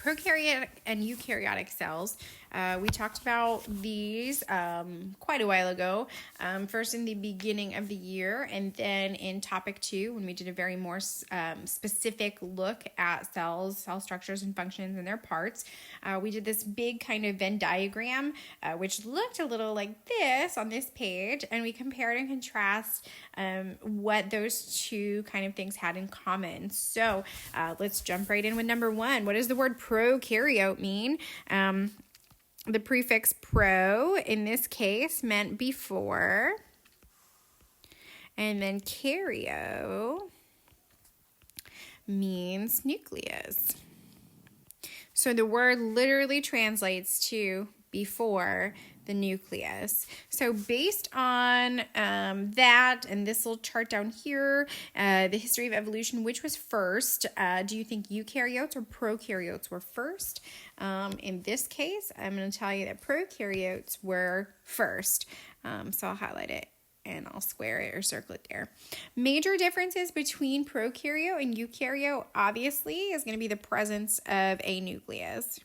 prokaryotic and eukaryotic cells. We talked about these quite a while ago, first in the beginning of the year, and then in topic 2 when we did a very more specific look at cells, cell structures and functions and their parts. We did this big kind of Venn diagram, which looked a little like this on this page, and we compared and contrast what those two kind of things had in common. So let's jump right in with number 1. What does the word prokaryote mean? The prefix pro in this case meant before, and then karyo means nucleus. So the word literally translates to before the nucleus. So based on that and this little chart down here, the history of evolution, which was first? Do you think eukaryotes or prokaryotes were first? In this case, I'm going to tell you that prokaryotes were first. So I'll highlight it and I'll square it or circle it there. Major differences between prokaryote and eukaryote, obviously, is going to be the presence of a nucleus.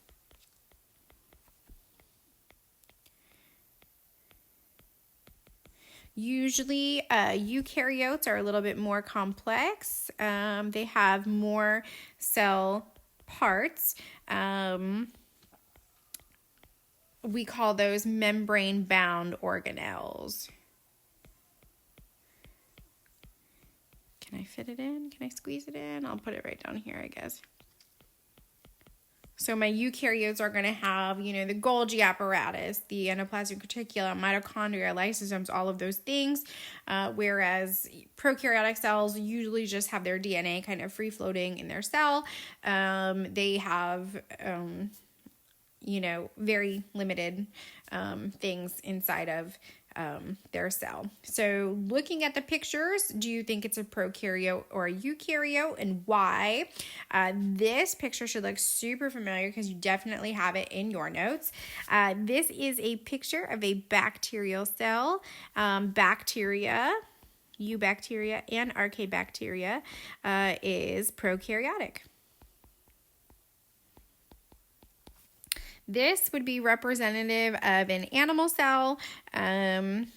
Usually, eukaryotes are a little bit more complex. They have more cell parts. We call those membrane-bound organelles. Can I fit it in? Can I squeeze it in? I'll put it right down here, I guess. So my eukaryotes are going to have, the Golgi apparatus, the endoplasmic reticulum, mitochondria, lysosomes, all of those things, whereas prokaryotic cells usually just have their DNA kind of free-floating in their cell. They have, very limited things inside of their cell. So looking at the pictures, do you think it's a prokaryote or a eukaryote, and why? This picture should look super familiar because you definitely have it in your notes. This is a picture of a bacterial cell. Bacteria, eubacteria and archaebacteria, is prokaryotic. This would be representative of an animal cell, and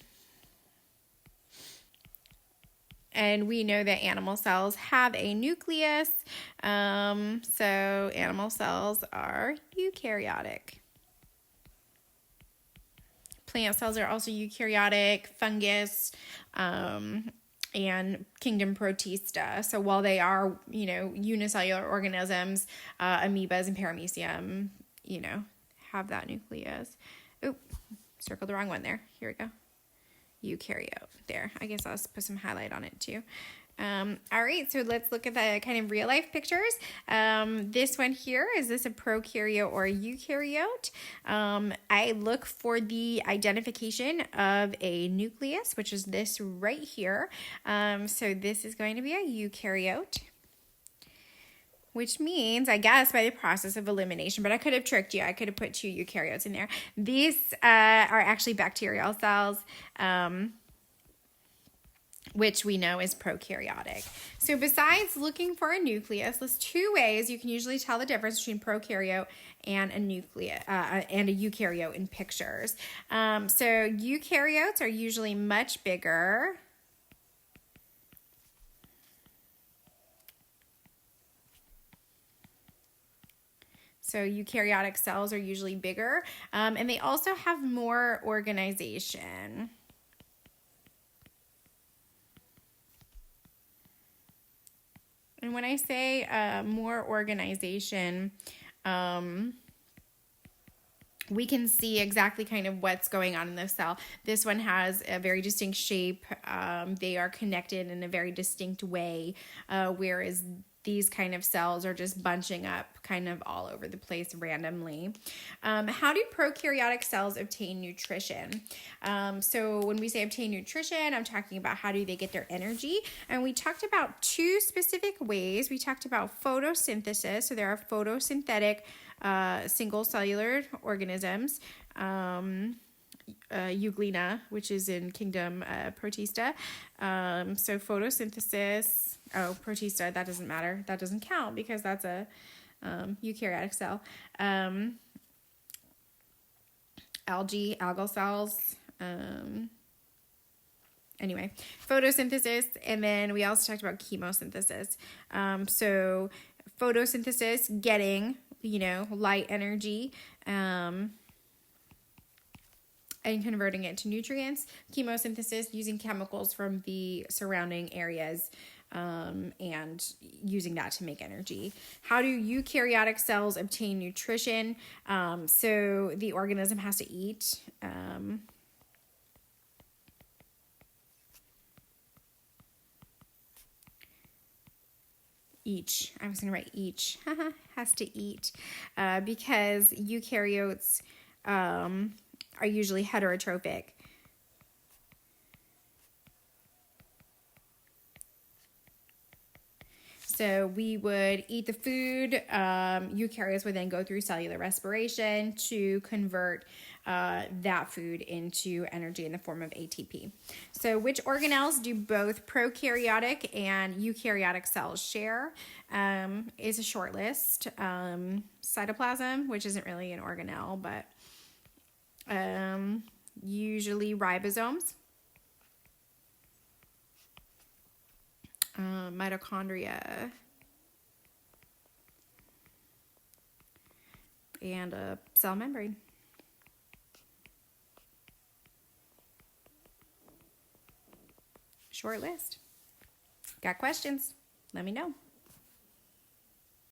we know that animal cells have a nucleus, so animal cells are eukaryotic. Plant cells are also eukaryotic, fungus, and kingdom Protista. So while they are, unicellular organisms, amoebas and paramecium, have that nucleus. Oh, circled the wrong one there. Here we go. Eukaryote. There. I guess I'll put some highlight on it too. All right, so let's look at the kind of real life pictures. This one here, is this a prokaryote or a eukaryote? I look for the identification of a nucleus, which is this right here. So this is going to be a eukaryote, which means, I guess, by the process of elimination, but I could have tricked you. I could have put 2 eukaryotes in there. These are actually bacterial cells, which we know is prokaryotic. So besides looking for a nucleus, there's 2 ways you can usually tell the difference between prokaryote and a nucleus and a eukaryote in pictures. So eukaryotes are usually much bigger. So eukaryotic cells are usually bigger, and they also have more organization. And when I say more organization, we can see exactly kind of what's going on in the cell. This one has a very distinct shape. They are connected in a very distinct way, whereas these kind of cells are just bunching up kind of all over the place randomly. How do prokaryotic cells obtain nutrition? So when we say obtain nutrition, I'm talking about how do they get their energy. And we talked about 2 specific ways. We talked about photosynthesis. So there are photosynthetic single cellular organisms. Euglena, which is in kingdom Protista. So photosynthesis, Protista, that doesn't matter. That doesn't count because that's a eukaryotic cell. Algae, algal cells. Anyway, photosynthesis, and then we also talked about chemosynthesis. So photosynthesis, getting, light energy, and converting it to nutrients. Chemosynthesis, using chemicals from the surrounding areas, and using that to make energy. How do eukaryotic cells obtain nutrition? So the organism has to eat. I was going to write each, has to eat, because eukaryotes are usually heterotrophic. So we would eat the food. Eukaryotes would then go through cellular respiration to convert that food into energy in the form of ATP. So which organelles do both prokaryotic and eukaryotic cells share? Is a short list. Cytoplasm, which isn't really an organelle, but usually ribosomes. Mitochondria, and a cell membrane. Short list. Got questions? Let me know.